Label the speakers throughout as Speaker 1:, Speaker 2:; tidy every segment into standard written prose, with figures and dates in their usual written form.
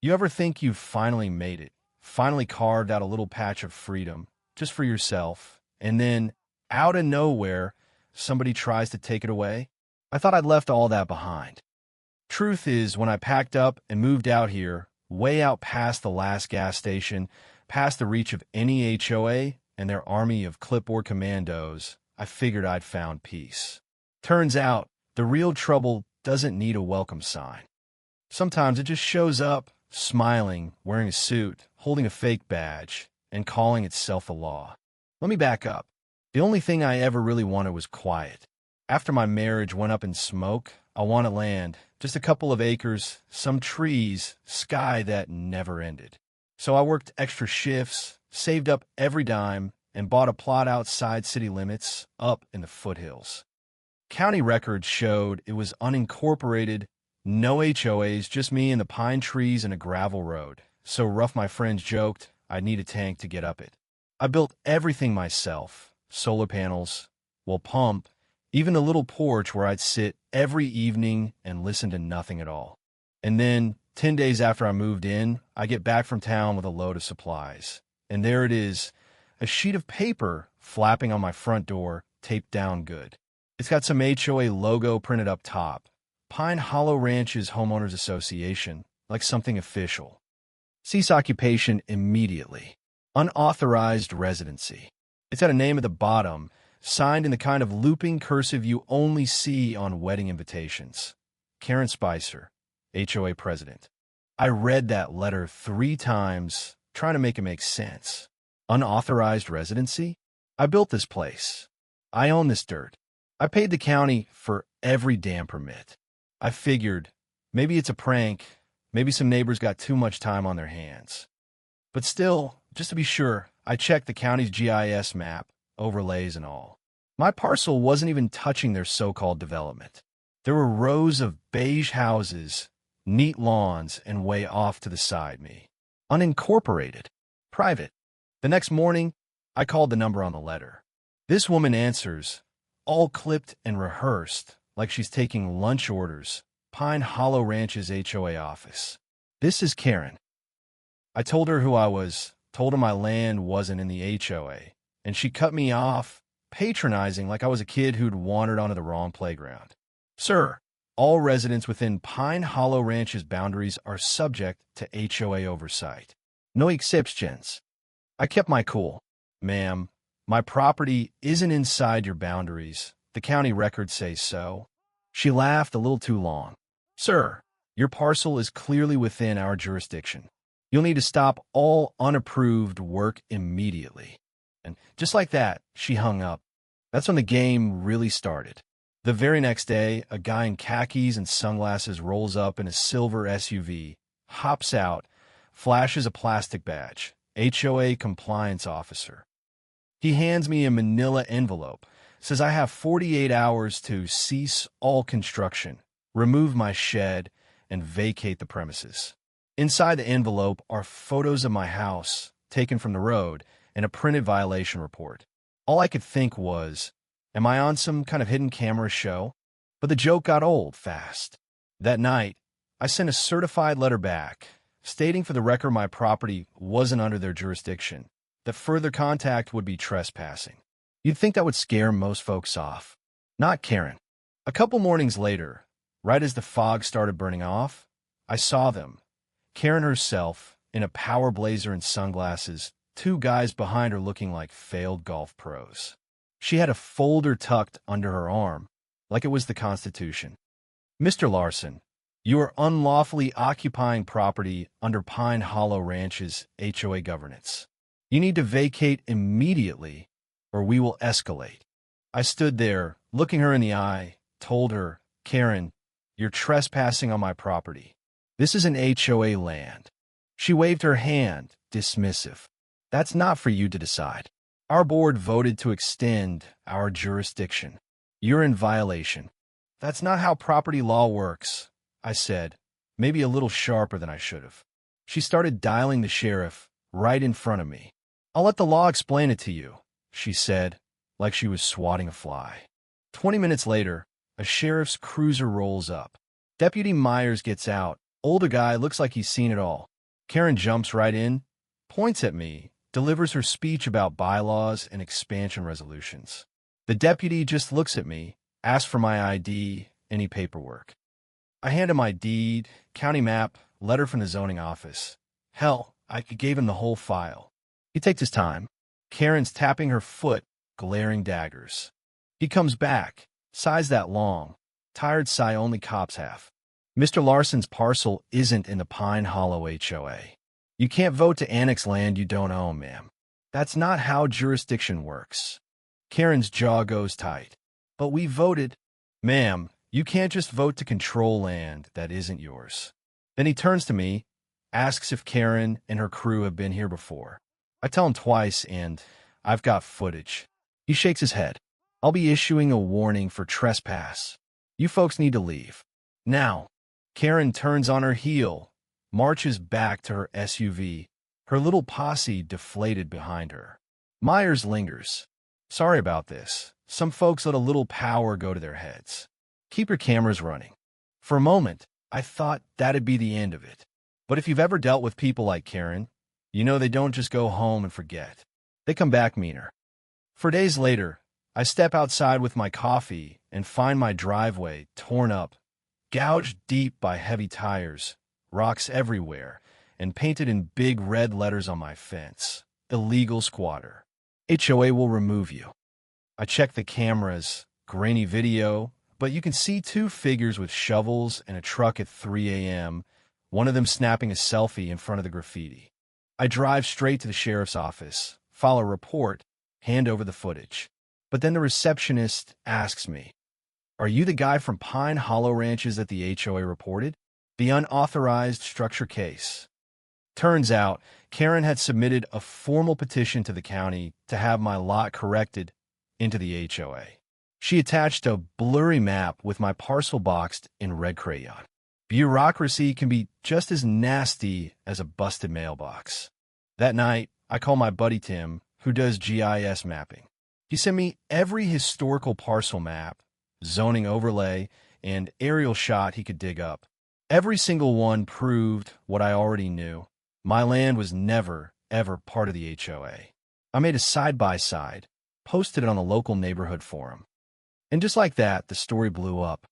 Speaker 1: You ever think you've finally made it, finally carved out a little patch of freedom just for yourself, and then, out of nowhere, somebody tries to take it away? I thought I'd left all that behind. Truth is, when I packed up and moved out here, way out past the last gas station, past the reach of any HOA and their army of clipboard commandos, I figured I'd found peace. Turns out, the real trouble doesn't need a welcome sign. Sometimes it just shows up, smiling, wearing a suit, holding a fake badge, and calling itself the law. Let me back up. The only thing I ever really wanted was quiet. After my marriage went up in smoke, I wanted land, just a couple of acres, some trees, sky that never ended. So I worked extra shifts, saved up every dime, and bought a plot outside city limits, up in the foothills. County records showed it was unincorporated, no HOAs, just me and the pine trees and a gravel road. So rough my friends joked I'd need a tank to get up it. I built everything myself, solar panels, pump, even a little porch where I'd sit every evening and listen to nothing at all. And then, 10 days after I moved in, I get back from town with a load of supplies. And there it is, a sheet of paper flapping on my front door, taped down good. It's got some HOA logo printed up top. Pine Hollow Ranches Homeowners Association, like something official. Cease occupation immediately. Unauthorized residency. It's got a name at the bottom, signed in the kind of looping cursive you only see on wedding invitations. Karen Spicer, HOA president. I read that letter 3 times, trying to make it make sense. Unauthorized residency? I built this place. I own this dirt. I paid the county for every damn permit. I figured, maybe it's a prank, maybe some neighbors got too much time on their hands. But still, just to be sure, I checked the county's GIS map, overlays and all. My parcel wasn't even touching their so-called development. There were rows of beige houses, neat lawns, and way off to the side me. Unincorporated. Private. The next morning, I called the number on the letter. This woman answers, all clipped and rehearsed, like she's taking lunch orders. Pine Hollow Ranch's HOA office. This is Karen. I told her who I was, told her my land wasn't in the HOA, and she cut me off, patronizing like I was a kid who'd wandered onto the wrong playground. Sir, all residents within Pine Hollow Ranch's boundaries are subject to HOA oversight. No exceptions. I kept my cool. Ma'am, my property isn't inside your boundaries. The county records say so. She laughed a little too long. Sir, your parcel is clearly within our jurisdiction. You'll need to stop all unapproved work immediately. And just like that, she hung up. That's when the game really started. The very next day, a guy in khakis and sunglasses rolls up in a silver SUV, hops out, flashes a plastic badge, HOA compliance officer. He hands me a manila envelope, says I have 48 hours to cease all construction, remove my shed, and vacate the premises. Inside the envelope are photos of my house, taken from the road, and a printed violation report. All I could think was, am I on some kind of hidden camera show? But the joke got old fast. That night, I sent a certified letter back, stating for the record my property wasn't under their jurisdiction, that further contact would be trespassing. You'd think that would scare most folks off. Not Karen. A couple mornings later, right as the fog started burning off, I saw them. Karen herself, in a power blazer and sunglasses, 2 guys behind her looking like failed golf pros. She had a folder tucked under her arm, like it was the Constitution. Mr. Larson, you are unlawfully occupying property under Pine Hollow Ranch's HOA governance. You need to vacate immediately, or we will escalate. I stood there, looking her in the eye, told her, Karen, you're trespassing on my property. This is an HOA land. She waved her hand, dismissive. That's not for you to decide. Our board voted to extend our jurisdiction. You're in violation. That's not how property law works, I said, maybe a little sharper than I should have. She started dialing the sheriff right in front of me. I'll let the law explain it to you, she said, like she was swatting a fly. 20 minutes later, a sheriff's cruiser rolls up. Deputy Myers gets out, Older guy looks like he's seen it all. Karen jumps right in, points at me, delivers her speech about bylaws and expansion resolutions. The deputy just looks at me, asks for my ID, any paperwork. I hand him my deed, county map, letter from the zoning office. Hell, I gave him the whole file. He takes his time. Karen's tapping her foot, glaring daggers. He comes back, sighs that long, tired sigh only cops have. Mr. Larson's parcel isn't in the Pine Hollow HOA. You can't vote to annex land you don't own, ma'am. That's not how jurisdiction works. Karen's jaw goes tight. But we voted. Ma'am, you can't just vote to control land that isn't yours. Then he turns to me, asks if Karen and her crew have been here before. I tell him twice, and I've got footage. He shakes his head. I'll be issuing a warning for trespass. You folks need to leave. Now. Karen turns on her heel, marches back to her SUV, her little posse deflated behind her. Myers lingers. Sorry about this. Some folks let a little power go to their heads. Keep your cameras running. For a moment, I thought that'd be the end of it. But if you've ever dealt with people like Karen, you know they don't just go home and forget. They come back meaner. For days later, I step outside with my coffee and find my driveway torn up, gouged deep by heavy tires, rocks everywhere, and painted in big red letters on my fence. Illegal squatter. HOA will remove you. I check the cameras, grainy video, but you can see two figures with shovels and a truck at 3 a.m., one of them snapping a selfie in front of the graffiti. I drive straight to the sheriff's office, file a report, hand over the footage. But then the receptionist asks me, "Are you the guy from Pine Hollow Ranches that the HOA reported? The unauthorized structure case?" Turns out, Karen had submitted a formal petition to the county to have my lot corrected into the HOA. She attached a blurry map with my parcel boxed in red crayon. Bureaucracy can be just as nasty as a busted mailbox. That night, I call my buddy Tim, who does GIS mapping. He sent me every historical parcel map, zoning overlay, and aerial shot he could dig up. Every single one proved what I already knew. My land was never, ever part of the HOA. I made a side-by-side, posted it on the local neighborhood forum. And just like that, the story blew up.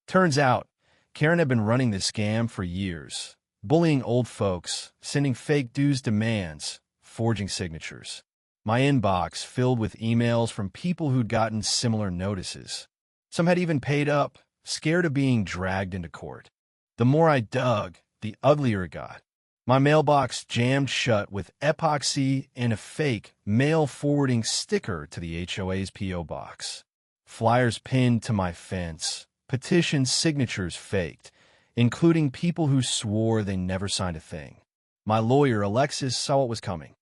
Speaker 1: Turns out, Karen had been running this scam for years, bullying old folks, sending fake dues demands, forging signatures. My inbox filled with emails from people who'd gotten similar notices. Some had even paid up, scared of being dragged into court. The more I dug, the uglier it got. My mailbox jammed shut with epoxy and a fake mail-forwarding sticker to the HOA's P.O. box. Flyers pinned to my fence, petition signatures faked, including people who swore they never signed a thing. My lawyer, Alexis, saw what was coming.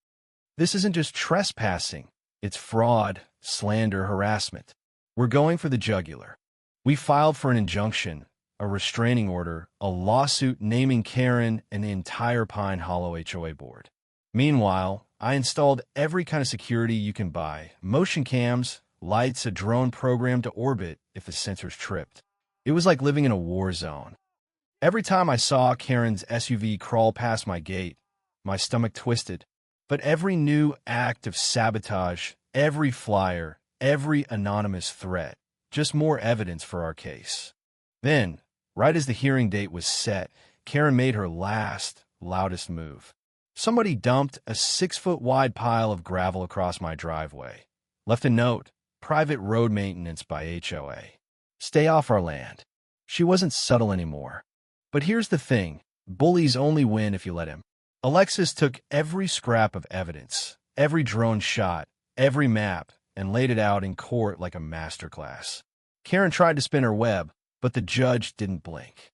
Speaker 1: This isn't just trespassing. It's fraud, slander, harassment. We're going for the jugular. We filed for an injunction, a restraining order, a lawsuit naming Karen and the entire Pine Hollow HOA board. Meanwhile, I installed every kind of security you can buy, motion cams, lights, a drone program to orbit if the sensors tripped. It was like living in a war zone. Every time I saw Karen's SUV crawl past my gate, my stomach twisted. But every new act of sabotage, every flyer, every anonymous threat, just more evidence for our case. Then, right as the hearing date was set, Karen made her last, loudest move. Somebody dumped a 6-foot-wide pile of gravel across my driveway. Left a note, private road maintenance by HOA. Stay off our land. She wasn't subtle anymore. But here's the thing, bullies only win if you let him. Alexis took every scrap of evidence, every drone shot, every map, and laid it out in court like a masterclass. Karen tried to spin her web, but the judge didn't blink.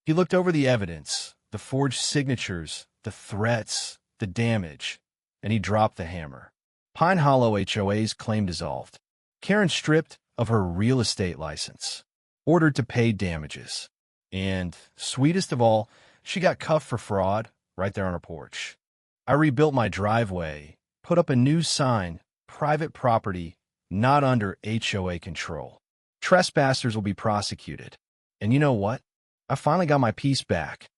Speaker 1: He looked over the evidence, the forged signatures, the threats, the damage, and he dropped the hammer. Pine Hollow HOA's claim dissolved. Karen stripped of her real estate license, ordered to pay damages. And, sweetest of all, she got cuffed for fraud right there on her porch. I rebuilt my driveway, put up a new sign, private property, not under HOA control. Trespassers will be prosecuted. And you know what? I finally got my peace back.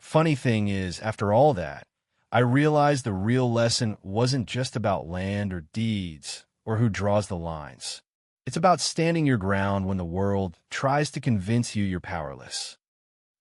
Speaker 1: Funny thing is, after all that, I realized the real lesson wasn't just about land or deeds or who draws the lines. It's about standing your ground when the world tries to convince you you're powerless.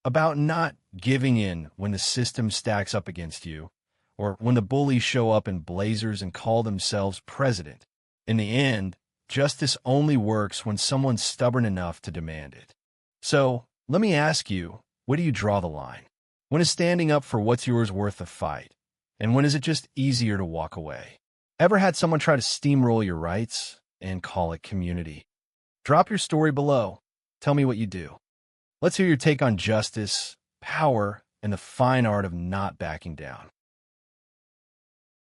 Speaker 1: About not giving in when the system stacks up against you, or when the bullies show up in blazers and call themselves president. In the end, justice only works when someone's stubborn enough to demand it. So, let me ask you, where do you draw the line? When is standing up for what's yours worth the fight? And when is it just easier to walk away? Ever had someone try to steamroll your rights and call it community? Drop your story below. Tell me what you do. Let's hear your take on justice, power, and the fine art of not backing down.